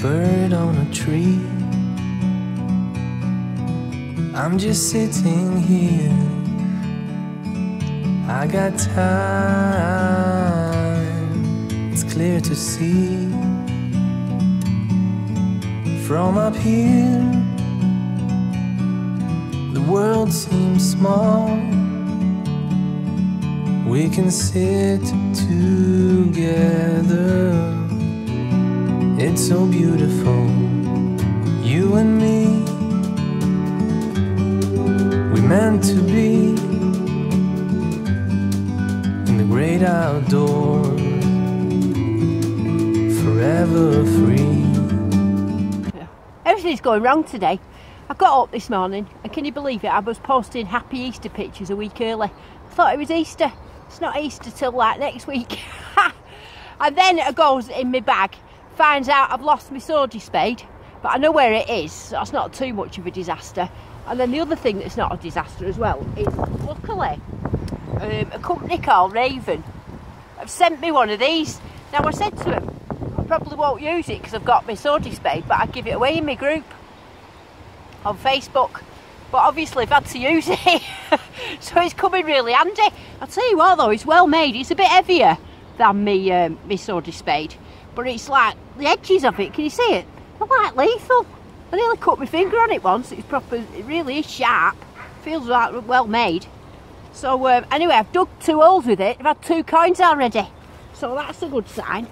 bird on a tree. I'm just sitting here. I got time, it's clear to see. From up here, the world seems small. We can sit together. It's so beautiful, you and me. We meant to be in the great outdoors, forever free. Everything's going wrong today. I got up this morning and can you believe it, I was posting happy Easter pictures a week early. I thought it was Easter. It's not Easter till like next week. And then it goes in my bag, finds out I've lost my sortie spade, but I know where it is, so that's not too much of a disaster. And then the other thing that's not a disaster as well is, luckily, a company called Raven have sent me one of these. Now I said to them, I probably won't use it because I've got my sortie spade, but I'd give it away in my group on Facebook. But obviously I've had to use it, so it's coming really handy. I'll tell you what though, it's well made. It's a bit heavier than my sortie spade, but it's like, the edges of it, can you see it? They're like lethal. I nearly cut my finger on it once. It's proper, it really is sharp. Feels like well made. So anyway, I've dug 2 holes with it. I've had 2 coins already, so that's a good sign.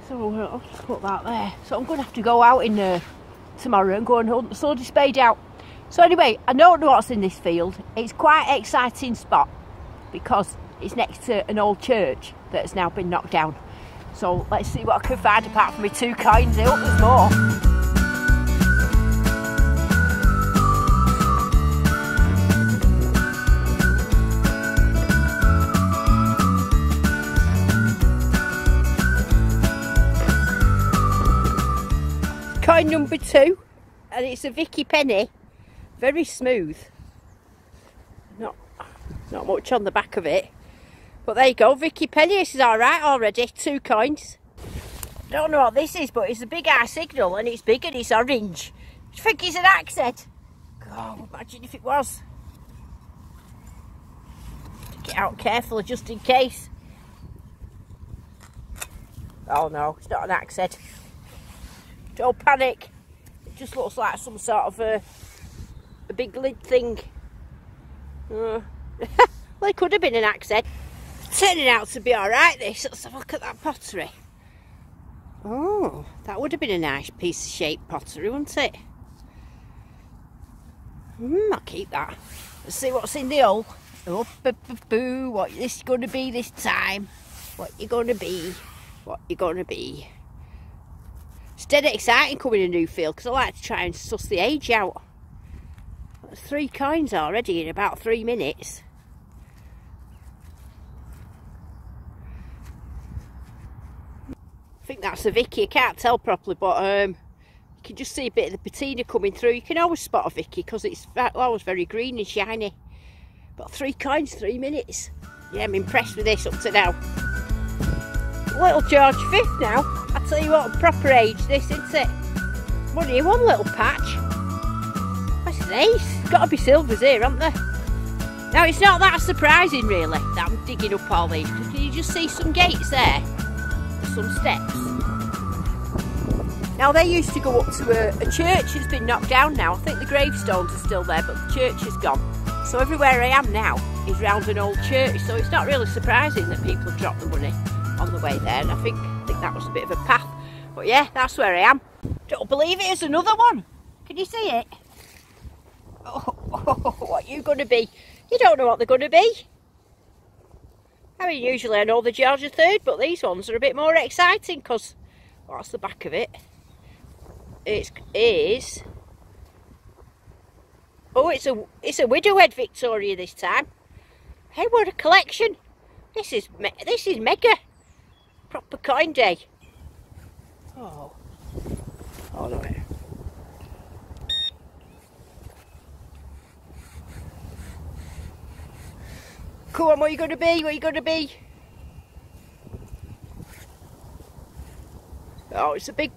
So I'll just put that there. So I'm going to have to go out in tomorrow and go and hunt the sortie spade out. So anyway, I don't know what's in this field. It's quite an exciting spot because it's next to an old church that has now been knocked down. So let's see what I can find apart from my 2 coins. I hope there's more. Coin number 2, and it's a Vicky penny. Very smooth, not much on the back of it, but there you go, Vicky penny. This is alright already. 2 coins. I don't know what this is, but it's a big eye signal and it's big and it's orange. Do you think it's an accent? God, imagine if it was. Take it out carefully just in case. Oh no, it's not an accent. Don't panic. It just looks like some sort of a big lid thing. Well, it could have been an accent. It's turning out to be alright this. Let's have a look at that pottery. Oh, that would have been a nice piece of shaped pottery, wouldn't it? I'll keep that. Let's see what's in the hole. Oh, boo, what this is going to be this time. What you're going to be. What you're going to be. It's dead exciting coming in a new field because I like to try and suss the age out. 3 coins already in about 3 minutes. I think that's a Vicky. I can't tell properly, but you can just see a bit of the patina coming through. You can always spot a Vicky because it's always very green and shiny. But 3 coins, 3 minutes. Yeah, I'm impressed with this up to now. Little George V now. I tell you what, proper age this, isn't it? Only one little patch. That's nice. Got to be silvers here, haven't there? Now it's not that surprising really that I'm digging up all these. Can you just see some gates there? Some steps. Now they used to go up to a church that's been knocked down now. I think the gravestones are still there, but the church is gone. So everywhere I am now is round an old church. So it's not really surprising that people have dropped the money on the way there. And I think that was a bit of a path. But yeah, that's where I am. Don't believe it, there's another one. Can you see it? Oh, what are you going to be? You don't know what they're going to be. I mean, usually I know the George III, but these ones are a bit more exciting because, well, that's the back of it. It is. Oh, it's a widowhead Victoria this time. Hey, what a collection! This is mega. Proper coin day. Oh no. Come on, what are you going to be? What are you going to be? Oh, it's a big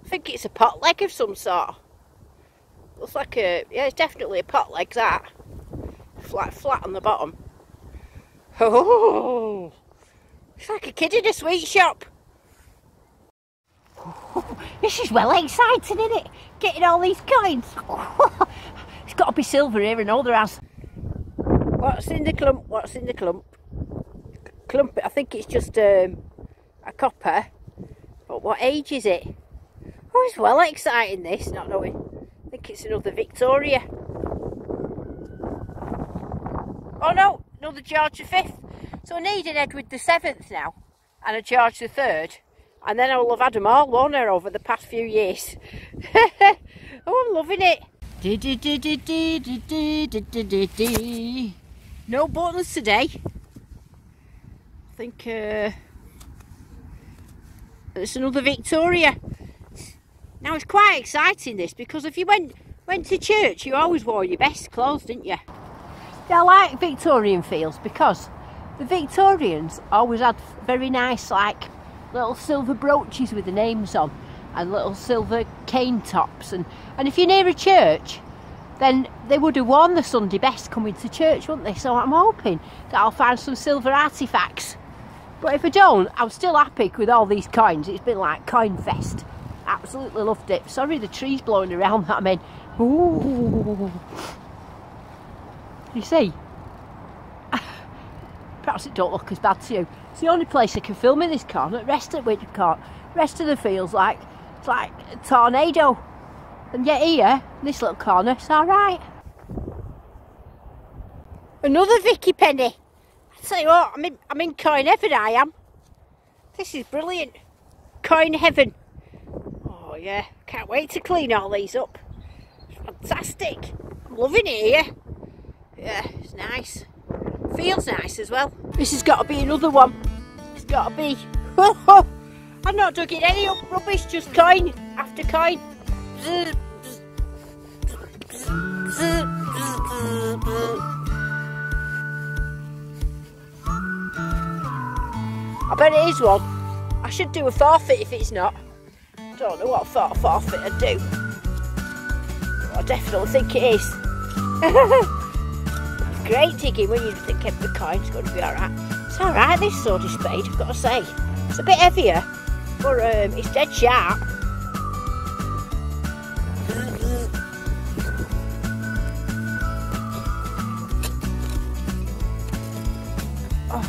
I think it's a pot leg of some sort. Looks like a, yeah, it's definitely a pot leg, that. Flat on the bottom. Oh, it's like a kid in a sweet shop. This is well exciting, isn't it? Getting all these coins. It's got to be silver here, and all there has. What's in the clump? What's in the clump? Clump, I think it's just a copper. But what age is it? Oh, it's well exciting, this, not knowing. I think it's another Victoria. Oh no, another George V. So I need an Edward VII now, and a George III, and then I will have had them all, won't I, over the past few years. Oh, I'm loving it. No buttons today. I think it's another Victoria. Now it's quite exciting, this, because if you went to church, you always wore your best clothes, didn't you? Yeah, I like Victorian feels because the Victorians always had very nice, like, little silver brooches with the names on and little silver cane tops. And if you're near a church, then they would have worn the Sunday best coming to church, wouldn't they? So I'm hoping that I'll find some silver artefacts. But if I don't, I'm still happy with all these coins. It's been like coin fest. Absolutely loved it. Sorry, the tree's blowing around that I'm in. Ooh. You see? Perhaps it don't look as bad to you. It's the only place I can film in this corner. The rest of the field's like, it's like a tornado. And yet here, in this little corner, it's alright. Another Vicky penny. I tell you what, I'm in coin heaven, I am. This is brilliant. Coin heaven. Oh yeah, can't wait to clean all these up. It's fantastic. I'm loving it here. Yeah, it's nice. Feels nice as well. This has got to be another one. It's got to be. I'm not digging any up rubbish, just coin after coin. I bet it is one. I should do a forfeit if it's not. I don't know what forfeit I'd do. I definitely think it is. Great digging when you think the coin's going to be alright. It's alright, this swordy spade, I've got to say. It's a bit heavier, but it's dead sharp. Oh.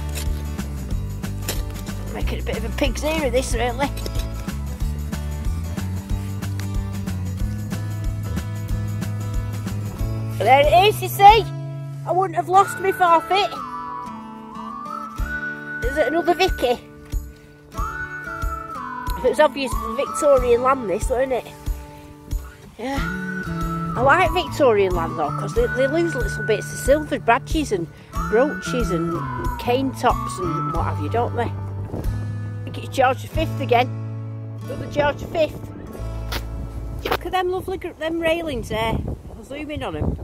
Making a bit of a pig's ear of this, really. But there it is, you see. I wouldn't have lost my forfeit. Is it another Vicky? It was obvious Victorian land, this, wasn't it? Yeah. I like Victorian land though, because they lose little bits of silver badges and brooches and cane tops and what have you, don't they? I think it's George V again. Another George V. Look at them lovely railings there. I'll zoom in on them.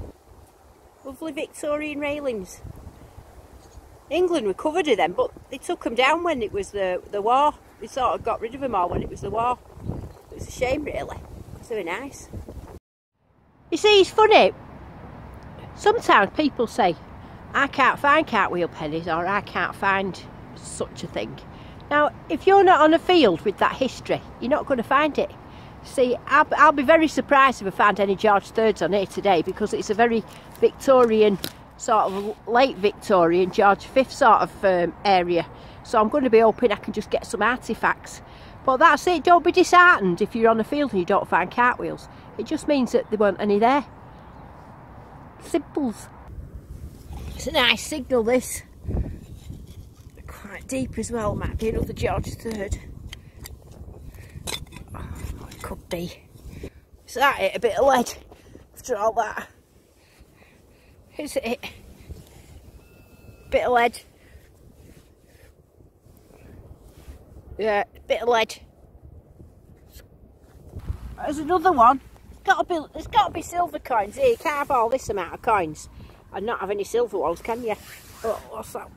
Lovely Victorian railings. England were covered of them, but they took them down when it was the war. They sort of got rid of them all when it was the war. It was a shame, really, because they were nice. You see, it's funny. Sometimes people say, I can't find cartwheel pennies, or I can't find such a thing. Now, if you're not on a field with that history, you're not going to find it. See, I'll be very surprised if I find any George III's on here today, because it's a very Victorian, sort of late Victorian, George V sort of area. So I'm going to be hoping I can just get some artefacts. But that's it, don't be disheartened if you're on a field and you don't find cartwheels. It just means that there weren't any there. Simples. It's a nice signal, this. Quite deep as well, might be another George III. Could be. Is that it? A bit of lead after all that? Is it? Bit of lead. Yeah, bit of lead. There's another one. There's got to be silver coins here. You can't have all this amount of coins and not have any silver ones, can you? Oh, what's that?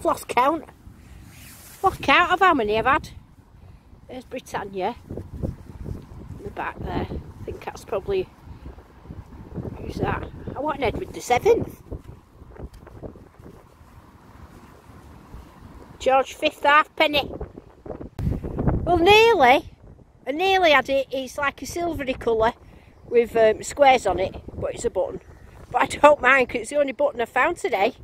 Lost count. Lost count of how many I've had. There's Britannia in the back there. I think that's probably, who's that? I want an Edward the 7th. George V halfpenny. Well, nearly. I nearly had it. It's like a silvery colour with squares on it, but it's a button. But I don't mind because it's the only button I found today.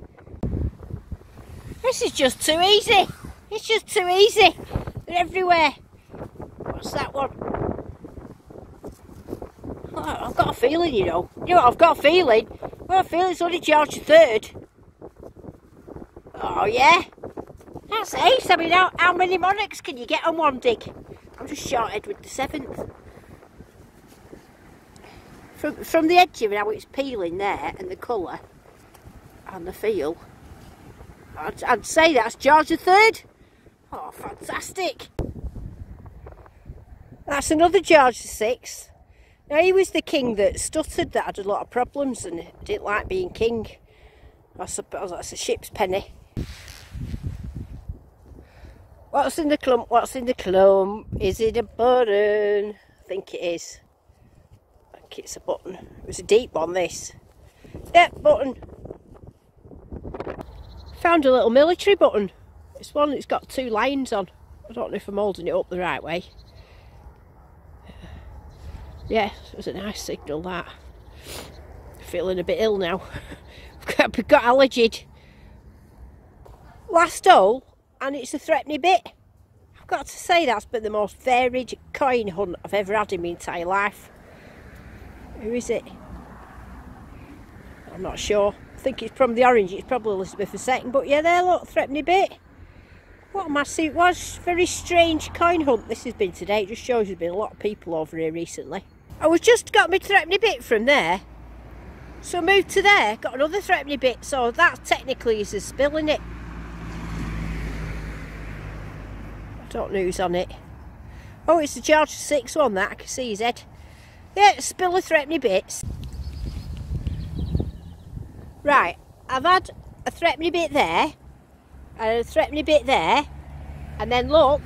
This is just too easy. It's just too easy. They're everywhere. What's that one? Oh, I've got a feeling, you know. You know what I've got a feeling? I've got a feeling it's only George III. Oh, yeah. That's ace. I mean, how many monarchs can you get on one dig? I'm just short Edward the 7th. From the edge of it, how it's peeling there, and the colour, and the feel, I'd say that's George III. Oh, fantastic. That's another George VI. Now, he was the king that stuttered, that had a lot of problems and didn't like being king. I suppose that's a ship's penny. What's in the clump? What's in the clump? Is it a button? I think it is. I think it's a button. It was a deep one, this. Yep, button. Found a little military button. It's one that's got 2 lines on. I don't know if I'm holding it up the right way. Yeah, it was a nice signal, that. Feeling a bit ill now. I've got allergied. Last hole, and it's a threepenny bit. I've got to say that's been the most varied coin hunt I've ever had in my entire life. Who is it? I'm not sure. I think it's from the orange. It's probably Elizabeth II. But yeah, there, look, threepenny bit. What a massive, was very strange coin hunt this has been today. It just shows there's been a lot of people over here recently. I was just got my threepenny bit from there. So I moved to there, got another threepenny bit. So that technically is a spill in it. I don't know who's on it. Oh, it's the George VI one, that. I can see his head. Yeah, spill of threepenny bits. Right, I've had a threepenny bit there, and a threepenny bit there, and then look.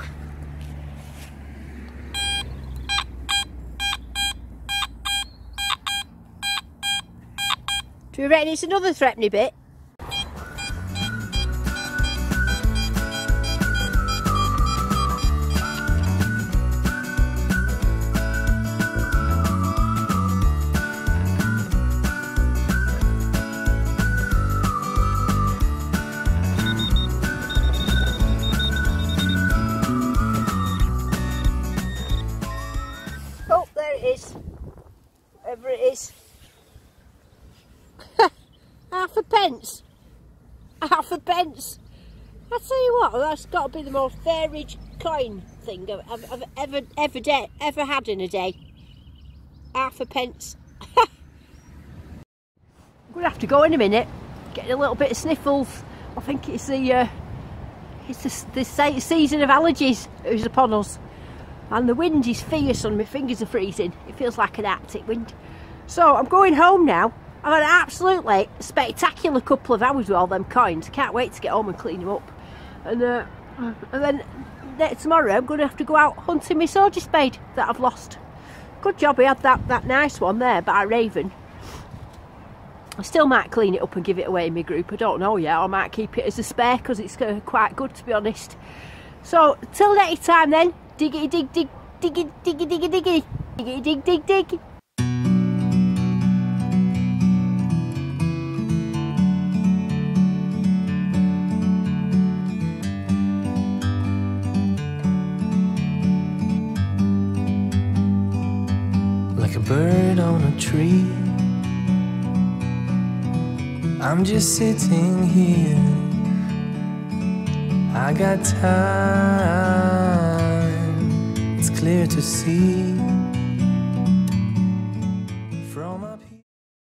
Do you reckon it's another threepenny bit? Oh, there it is. Wherever it is. Half a pence. Half a pence. I tell you what, that's got to be the most varied coin thing I've ever had in a day. Half a pence. I'm going to have to go in a minute. Getting a little bit of sniffles. I think it's the season of allergies that is upon us. And the wind is fierce and my fingers are freezing. It feels like an Arctic wind. So I'm going home now. I've had an absolutely spectacular couple of hours with all them coins. I can't wait to get home and clean them up. And then tomorrow I'm going to have to go out hunting my soldier spade that I've lost. Good job we had that nice one there by Raven. I still might clean it up and give it away in my group. I don't know yet. I might keep it as a spare because it's quite good, to be honest. So till next time then. Diggity dig dig diggy diggy diggy diggy diggity dig dig dig. Like a bird on a tree, I'm just sitting here. I got time, it's clear to see.